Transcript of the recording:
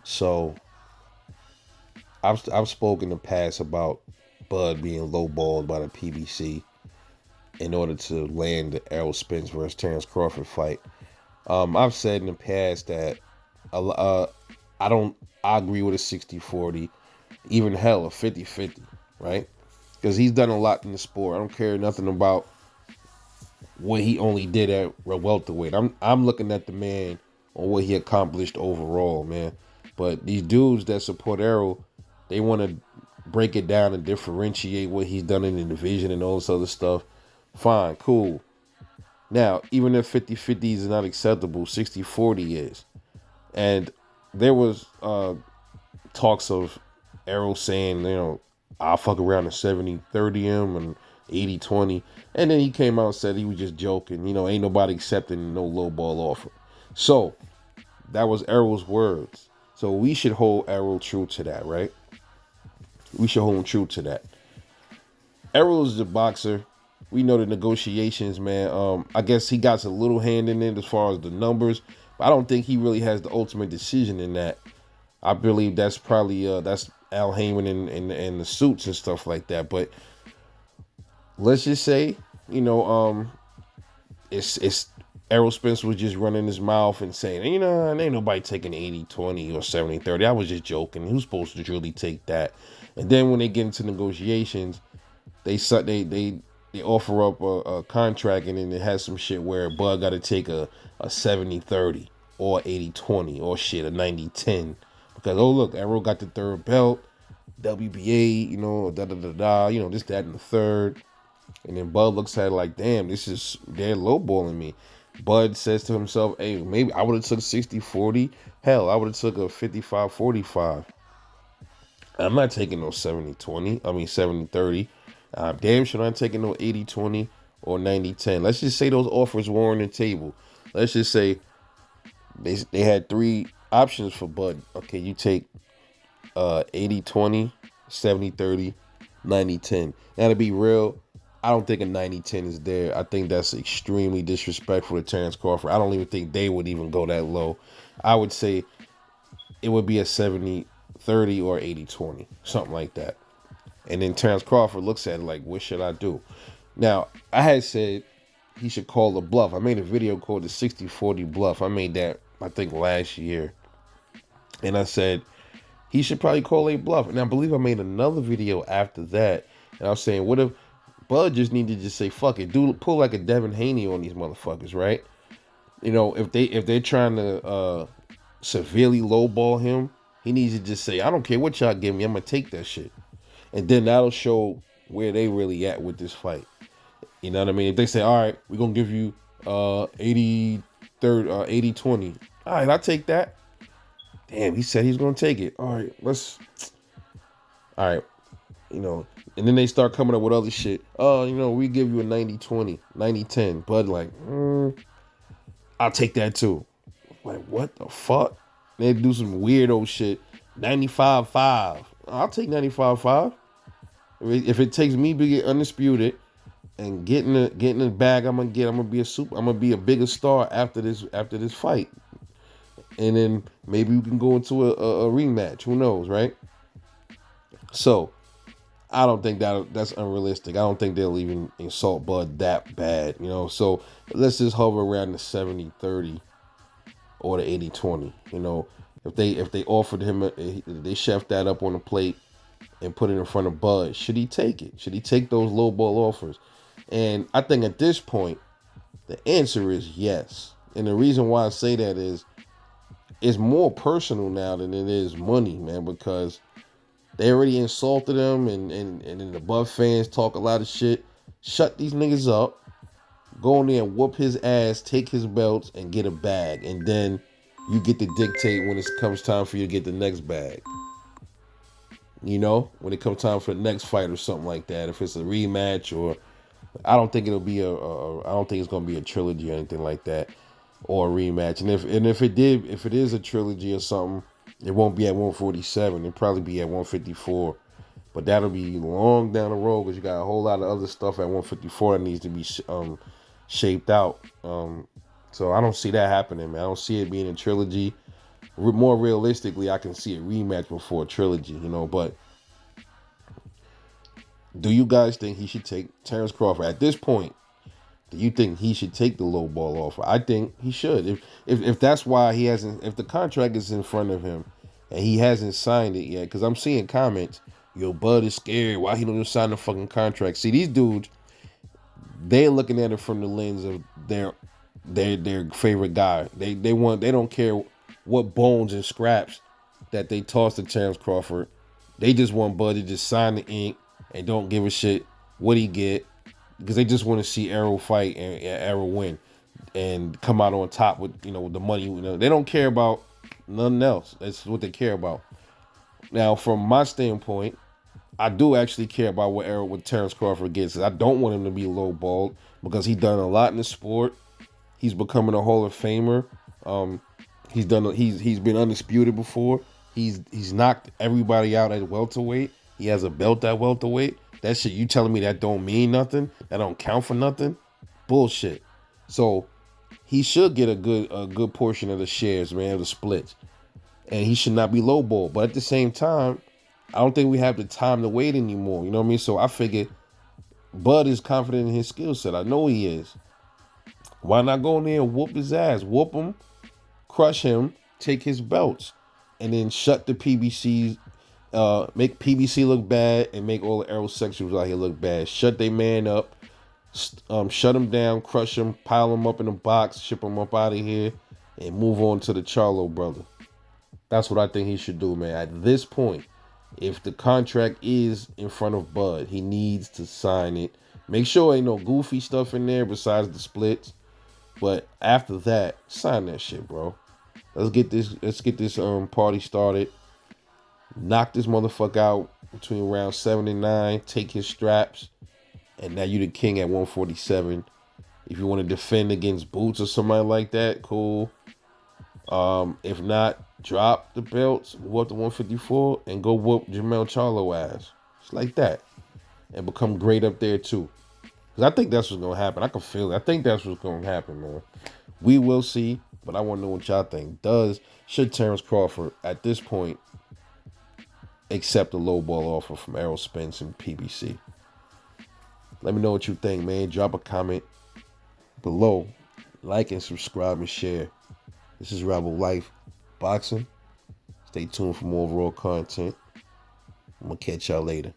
So I've spoken in the past about Bud being lowballed by the PBC in order to land the Errol Spence versus Terence Crawford fight. I've said in the past that I don't I agree with a 60-40, even hell a 50-50, right? Because he's done a lot in the sport. I don't care nothing about what he only did at welterweight. I'm looking at the man on what he accomplished overall, man. But these dudes that support Errol, they want to break it down and differentiate what he's done in the division and all this other stuff. Fine, cool. Now, even if 50-50 is not acceptable, 60-40 is. And there was talks of Errol saying, I'll fuck around and 70-30 him and 80-20. And then he came out and said he was just joking. Ain't nobody accepting no low ball offer. So that was Errol's words. So we should hold Errol true to that, right? We should hold him true to that. Errol is the boxer. We know the negotiations, man. I guess he got a little hand in it as far as the numbers, but I don't think he really has the ultimate decision in that. I believe that's probably that's Al Heyman and the suits and stuff like that. But let's just say, it's Errol Spence was just running his mouth and saying, ain't nobody taking 80-20 or 70-30. I was just joking. Who's supposed to really take that? And then when they get into negotiations, they offer up a contract, and then it has some shit where Bud got to take a 70-30 or 80-20 or shit, a 90-10. Because, oh, look, Errol got the third belt, WBA, da da da da, this, that, and the third. And then Bud looks at it like, damn, they're lowballing me. Bud says to himself, hey, maybe I would have took 60-40. Hell, I would have took a 55-45. I'm not taking no 70-20. I mean, 70-30. Damn sure not taking no 80-20 or 90-10. Let's just say those offers were on the table. Let's just say they had three options for Bud. Okay, you take 80-20, 70-30, 90-10. Now, to be real, I don't think a 90-10 is there. I think that's extremely disrespectful to Terence Crawford. I don't even think they would even go that low. I would say it would be a 70-30 or 80-20, something like that. And then Terence Crawford looks at it like, what should I do? Now, I had said he should call a bluff. I made a video called the 60-40 bluff. I made that, I think, last year. And I said he should probably call a bluff. And I believe I made another video after that. And I was saying, what if Bud just need to just say, fuck it, pull like a Devin Haney on these motherfuckers, right? If they're trying to severely lowball him, he needs to just say, I don't care what y'all give me, I'm gonna take that shit. And then that'll show where they really at with this fight. You know what I mean? If they say, all right, we're gonna give you 80-20. All right, I'll take that. Damn, he said he's gonna take it. All right, all right, and then they start coming up with other shit. Oh, we give you a 90-20, 90-10. Bud like, I'll take that too. Like, what the fuck? They do some weirdo shit. 95-5. I'll take 95-5. If it takes me to get undisputed and getting the bag, I'm gonna be a bigger star after this fight. And then maybe we can go into a rematch. Who knows, right? So I don't think that's unrealistic. I don't think they'll even insult Bud that bad, So let's just hover around the 70-30 or the 80-20. If they offered him, they chef that up on the plate and put it in front of Bud, should he take it? Should he take those low ball offers? And I think at this point, the answer is yes. And the reason why I say that is it's more personal now than it is money, man, because they already insulted him, and then the Buff fans talk a lot of shit. Shut these niggas up. Go in there and whoop his ass, take his belts, and get a bag. And then you get to dictate when it comes time for you to get the next bag. When it comes time for the next fight or something like that. If it's a rematch, or I don't think it'll be I don't think it's gonna be a trilogy or anything like that, or a rematch. And if it is a trilogy or something, it won't be at 147. It'll probably be at 154. But that'll be long down the road because you got a whole lot of other stuff at 154 that needs to be shaped out. So I don't see that happening, man. I don't see it being a trilogy. more realistically, I can see a rematch before a trilogy, But do you guys think he should take Terence Crawford at this point? Do you think he should take the low ball offer? I think he should. If that's why he hasn't, if the contract is in front of him and he hasn't signed it yet, because I'm seeing comments, yo, Bud is scared. Why he don't sign the fucking contract? See, these dudes, they're looking at it from the lens of their favorite guy. They don't care what bones and scraps that they toss to Terence Crawford. They just want Bud to just sign the ink and don't give a shit what he get, because they just want to see Errol fight and Errol win and come out on top with with the money. They don't care about nothing else. That's what they care about. Now, from my standpoint, I do actually care about what Terence Crawford gets. I don't want him to be lowballed because he's done a lot in the sport. He's becoming a Hall of Famer. He's been undisputed before. He's knocked everybody out at welterweight. He has a belt at welterweight. That shit, you telling me that don't mean nothing? That don't count for nothing? Bullshit. So he should get a good portion of the shares, man, of the splits. And he should not be lowballed. But at the same time, I don't think we have the time to wait anymore. You know what I mean? So I figured Bud is confident in his skill set. I know he is. Why not go in there and whoop his ass? Whoop him, crush him, take his belts, and then shut the PBCs, make PBC look bad and make all the aerosexuals out here look bad. Shut they man up, shut him down, crush him, pile him up in a box, ship him up out of here, and move on to the Charlo brother. That's what I think he should do, man. At this point, if the contract is in front of Bud, he needs to sign it. Make sure ain't no goofy stuff in there besides the splits. But after that, sign that shit, bro. Let's get this party started. Knock this motherfucker out between round 7 and 9. Take his straps, and now you the king at 147. If you want to defend against Boots or somebody like that, cool. If not, drop the belts, move up to 154, and go whoop Jamel Charlo ass. It's like that, and become great up there too. Because I think that's what's gonna happen. I can feel it. I think that's what's gonna happen, man. We will see, but I want to know what y'all think. Should Terence Crawford at this point accept a low ball offer from Errol Spence and PBC? Let me know what you think, man. Drop a comment below. Like and subscribe and share. This is Rebel Life Boxing. Stay tuned for more raw content. I'm going to catch y'all later.